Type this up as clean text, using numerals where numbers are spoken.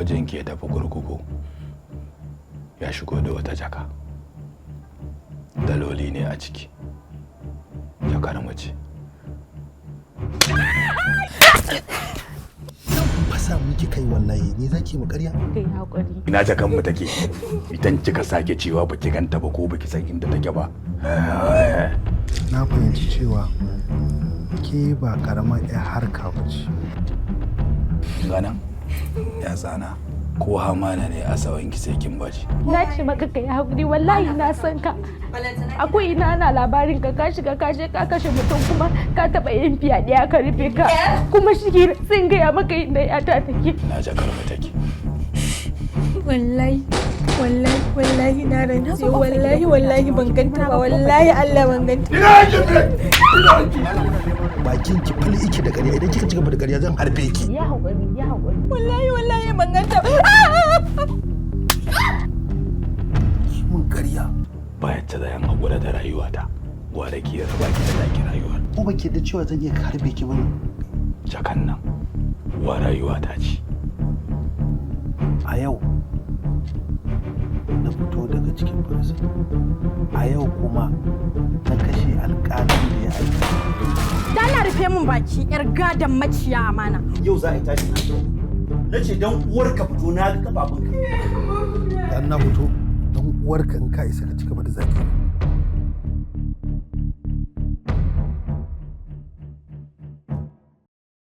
mijinki ya tafi kurkuku ya shigo da wata jaka. Daloli ne a ciki. Jakar mace. Fasa miki kai wallahi ni zaki mu ƙarya? Kai hakuri. Ina jakan mu take. Idan kika sake cewa baki ganta ba ko baki san inda take ba. Na fahimci cewa ke ba karamar harka ba ce. Gana ya tsana ko hamana ne a sawan ki sai kin baci. Na ce maka kai hakuri wallahi na san ka. Akwai ina ana labarin ka shiga ka je ka kashe mutum kuma ka taba yin fiyaɗe aka rufe ka. Kuma shi sun gaya maka inda yata take. Na jakar mu take. wallahi na rantse wallahi ban ganta ba wallahi Allah ban ganta. Bakin ki fali iki da ƙarya idan kika ci gaba da ƙarya zan harbe ki. Ya haƙuri. Wallahi ban ganta ba. Mun ƙarya. Ba yadda zan haƙura da rayuwata. Gwada ki da raba ki da taki rayuwar. Ko baki da cewa zan iya harbe ki bane. Jakan nan wa rayuwata ce. A yau na fito daga cikin prison. A yau kuma na kashe alƙalin da ya aika. Dala rufe min baki yar gadan maciya amana. Yau za a yi tashi na ce dan uwarka fito na ga kafafunka. Dan na fito dan uwarka in ka isa ka ci gaba da zaki.